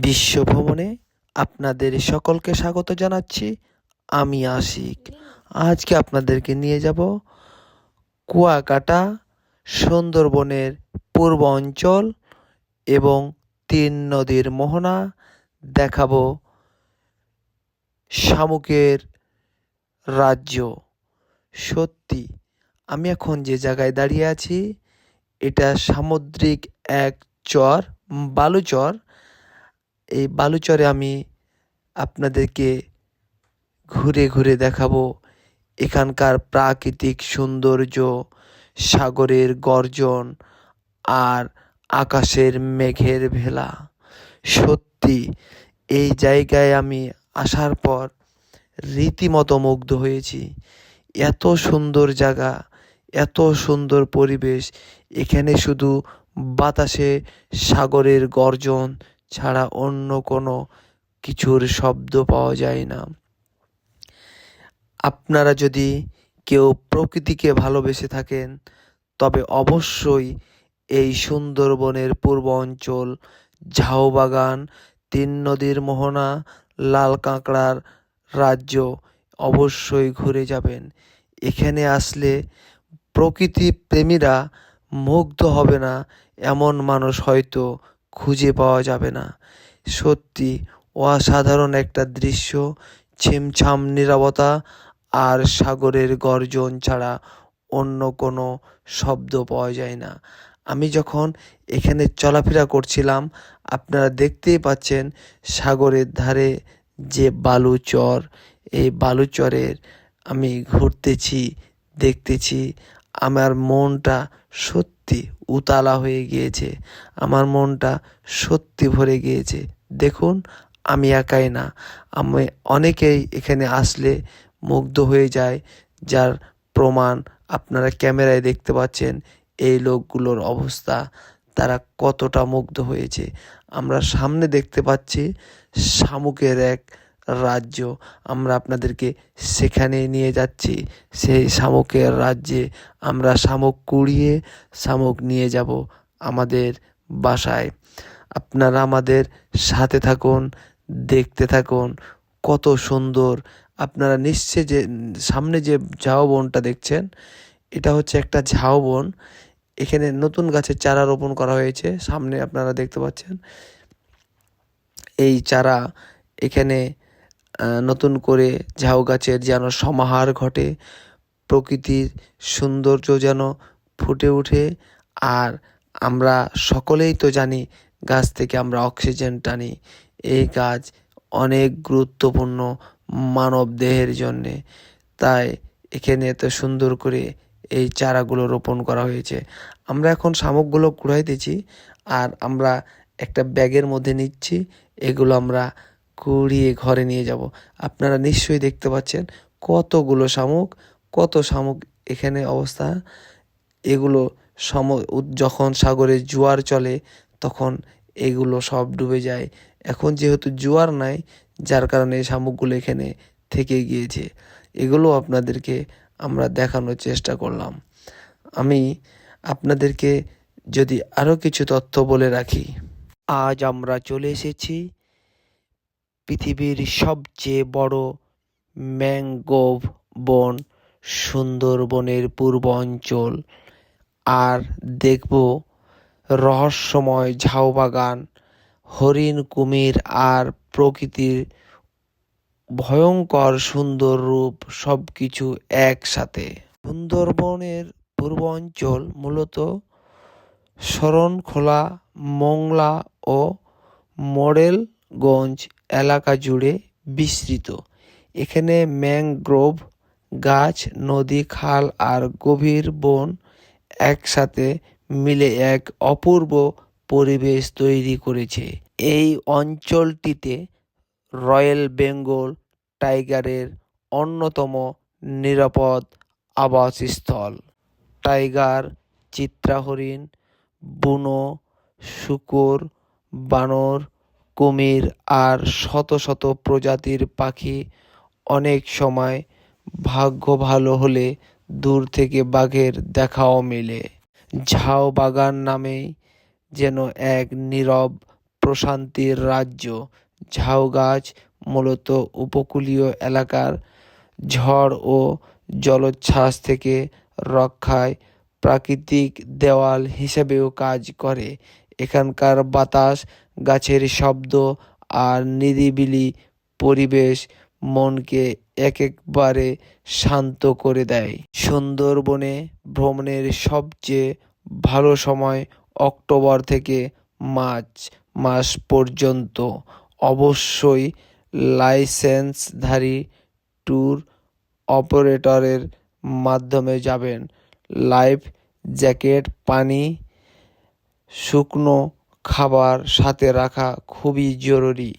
বিশ্ব ভ্রমণে আপনাদের সকলকে স্বাগত জানাচ্ছি। আমি আশিক। আজকে আপনাদেরকে নিয়ে যাব কুয়াকাটা, সুন্দরবনের পূর্ব অঞ্চল এবং 3 নদীর মোহনা। দেখাবো শামুকের রাজ্য। সত্যি আমি এখন যে জায়গায় দাঁড়িয়ে আছি, এটা সামুদ্রিক এক চর, বালুচর। এই বালুচরে আমি আপনাদেরকে ঘুরে ঘুরে দেখাবো এখানকার প্রাকৃতিক সৌন্দর্য, সাগরের গর্জন আর আকাশের মেঘের ভেলা। সত্যি এই জায়গায় আমি আসার পর রীতিমতো মুগ্ধ হয়েছি। এত সুন্দর জায়গা, এত সুন্দর পরিবেশ। এখানে শুধু বাতাসে সাগরের গর্জন ছাড়া অন্য কোনো কিছুর শব্দ পাওয়া যায় না। আপনারা যদি কেউ প্রকৃতিকে ভালোবেসে থাকেন, তবে অবশ্যই এই সুন্দরবনের পূর্ব অঞ্চল, ঝাউবাগান, 3 নদীর মোহনা, লাল কাঁকড়ার রাজ্য অবশ্যই ঘুরে যাবেন। এখানে আসলে প্রকৃতি প্রেমীরা মুগ্ধ হবে না এমন মানুষ হয়তো খুঁজে পাওয়া যাবে না। সত্যি অসাধারণ একটা দৃশ্য। ছিমছাম নীরবতা আর সাগরের গর্জন ছাড়া অন্য কোনো শব্দ পাওয়া যায় না। আমি যখন এখানে চলাফেরা করছিলাম, আপনারা দেখতেই পাচ্ছেন সাগরের ধারে যে বালুচর, এই বালুচরের আমি ঘুরতেছি, দেখতেছি। আমার মনটা সত্যি উতালা হয়ে গিয়েছে, আমার মনটা সত্যি ভরে গিয়েছে। দেখুন, আমি একাই না, আমি অনেকেই এখানে আসলে মুগ্ধ হয়ে যায়, যার প্রমাণ আপনারা ক্যামেরায় দেখতে পাচ্ছেন। এই লোকগুলোর অবস্থা, তারা কতটা মুগ্ধ হয়েছে। আমরা সামনে দেখতে পাচ্ছি শামুকের এক রাজ্য। আমরা আপনাদেরকে সেখানে নিয়ে যাচ্ছি। সেই শামুকের রাজ্যে আমরা শামুক কুড়িয়ে শামুক নিয়ে যাব আমাদের বাসায়। আপনারা আমাদের সাথে থাকুন, দেখতে থাকুন কত সুন্দর। আপনারা নিশ্চয়ই যে সামনে যে ঝাউবনটা দেখছেন, এটা হচ্ছে একটা ঝাউবন। এখানে নতুন গাছের চারা রোপণ করা হয়েছে, সামনে আপনারা দেখতে পাচ্ছেন। এই চারা এখানে নতুন করে ঝাউ গাছের যেন সমাহার ঘটে, প্রকৃতির সৌন্দর্য যেন ফুটে ওঠে। আর আমরা সকলেই তো জানি গাছ থেকে আমরা অক্সিজেন টানি। এই গাছ অনেক গুরুত্বপূর্ণ মানব দেহের জন্যে, তাই এখানে এত সুন্দর করে এই চারাগুলো রোপণ করা হয়েছে। আমরা এখন শামুকগুলো কুড়াইতেছি আর আমরা একটা ব্যাগের মধ্যে নিচ্ছি। এগুলো আমরা কুড়িয়ে ঘরে নিয়ে যাব। আপনারা নিশ্চয়ই দেখতে পাচ্ছেন কতগুলো শামুক, কত শামুক এখানে অবস্থা। এগুলো যখন সাগরে জোয়ার চলে তখন এগুলো সব ডুবে যায়। এখন যেহেতু জোয়ার নাই, যার কারণে এই শামুকগুলো এখানে থেকে গিয়েছে। এগুলো আপনাদেরকে আমরা দেখানোর চেষ্টা করলাম। আমি আপনাদেরকে যদি আরও কিছু তথ্য বলে রাখি, আজ আমরা চলে এসেছি পৃথিবীর সবচেয়ে বড় ম্যানগ্রোভ বন, সুন্দরবনের পূর্ব অঞ্চল। আর দেখব রহস্যময় ঝাউবাগান, হরিণ, কুমির আর প্রকৃতির ভয়ঙ্কর সুন্দর রূপ, সব কিছু একসাথে। সুন্দরবনের পূর্ব অঞ্চল মূলত শরণখোলা, মোংলা ও মোড়েলগঞ্জ এলাকা জুড়ে বিস্তৃত। এখানে ম্যানগ্রোভ গাছ, নদী, খাল আর গভীর বন একসাথে মিলে এক অপূর্ব পরিবেশ তৈরি করেছে। এই অঞ্চলটিতে রয়্যাল বেঙ্গল টাইগারের অন্যতম নিরাপদ আবাসস্থল। টাইগার, চিত্রা হরিণ, বুনো শূকর, বানর, কুমির আর শত শত প্রজাতির পাখি। অনেক সময় ভাগ্য ভালো হলে দূর থেকে বাঘের দেখাও মেলে। ঝাউবাগান নামেই যেন এক নীরব প্রশান্তির রাজ্য। ঝাউগাছ মূলত উপকূলীয় এলাকার ঝড় ও জলোচ্ছ্বাস থেকে রক্ষায় প্রাকৃতিক দেওয়াল হিসেবেও কাজ করে। এখানকার বাতাস, গাছের শব্দ আর নিরিবিলি পরিবেশ মনকে একেবারে শান্ত করে দেয়। সুন্দরবনে ভ্রমণের সবচেয়ে ভালো সময় অক্টোবর থেকে মার্চ মাস পর্যন্ত। অবশ্যই লাইসেন্সধারী ট্যুর অপারেটরের মাধ্যমে যাবেন। লাইফ জ্যাকেট, পানি, শুকনো খাবার সাথে রাখা খুবই জরুরি।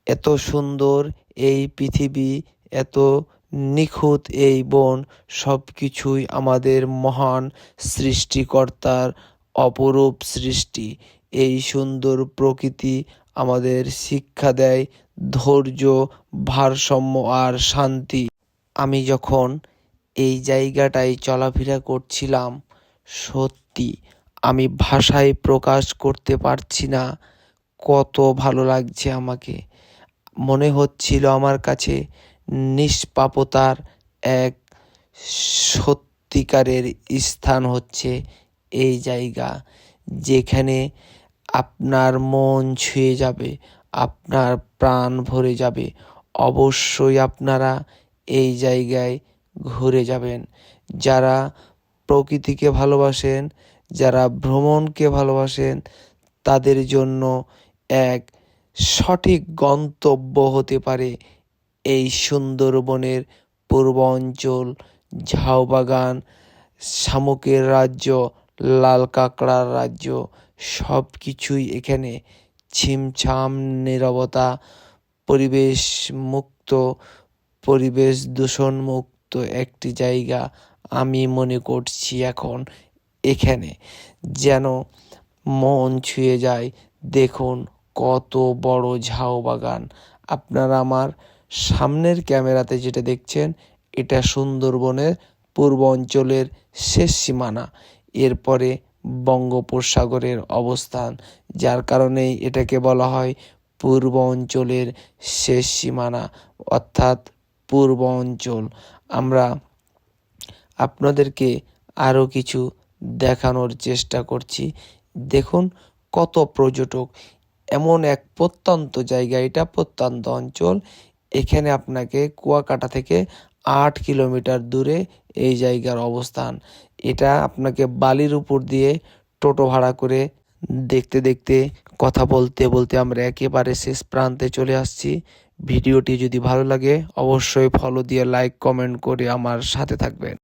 এত সুন্দর এই পৃথিবী, এত নিখুঁত এই বন, সব কিছুই আমাদের মহান সৃষ্টিকর্তার অপরূপ সৃষ্টি। এই সুন্দর প্রকৃতি আমাদের শিক্ষা দেয় ধৈর্য, ভারসাম্য আর শান্তি। আমি যখন এই জায়গাটায় চলাফেরা করছিলাম, সত্যি আমি ভাষায় প্রকাশ করতে পারছি না কত ভালো লাগছে আমাকে। মনে হচ্ছিল আমার কাছে নিষ্পাপতার এক সত্যিকারের স্থান হচ্ছে এই জায়গা, যেখানে আপনার মন ছুঁয়ে যাবে, আপনার প্রাণ ভরে যাবে। অবশ্যই আপনারা এই জায়গায় ঘুরে যাবেন। যারা প্রকৃতিকে ভালোবাসেন, যারা ভ্রমণকে ভালোবাসেন, তাদের জন্য এক সঠিক গন্তব্য হতে পারে এই সুন্দরবনের পূর্বাঞ্চল, ঝাউবাগান, শামুকের রাজ্য, লাল কাঁকড়ার রাজ্য, সব কিছুই এখানে ছিমছাম নীরবতা, পরিবেশ মুক্ত, পরিবেশ দূষণ মুক্ত একটি জায়গা আমি মনে করছি এখন এখানে, যেন মন ছুঁয়ে যায়। দেখুন কত বড় ঝাউবাগান। আপনারা আমার সামনের ক্যামেরাতে যেটা দেখছেন, এটা সুন্দরবনের পূর্ব অঞ্চলের শেষ সীমানা। এরপরে বঙ্গোপসাগরের অবস্থান, যার কারণেই এটাকে বলা হয় পূর্ব অঞ্চলের শেষ সীমানা, অর্থাৎ পূর্ব অঞ্চল। আমরা আপনাদেরকে আরও কিছু দেখানোর চেষ্টা করছি। দেখুন কত পর্যটক, এমন এক প্রত্যন্ত জায়গা, এটা প্রত্যন্ত অঞ্চল। এখানে আপনাকে কুয়াকাটা থেকে 8 কিলোমিটার দূরে এই জায়গার অবস্থান। এটা আপনাকে বালির উপর দিয়ে টোটো ভাড়া করে দেখতে দেখতে, কথা বলতে বলতে আমরা একেবারে শেষ প্রান্তে চলে আসছি। ভিডিওটি যদি ভালো লাগে অবশ্যই ফলো দিয়ে লাইক কমেন্ট করে আমার সাথে থাকবেন।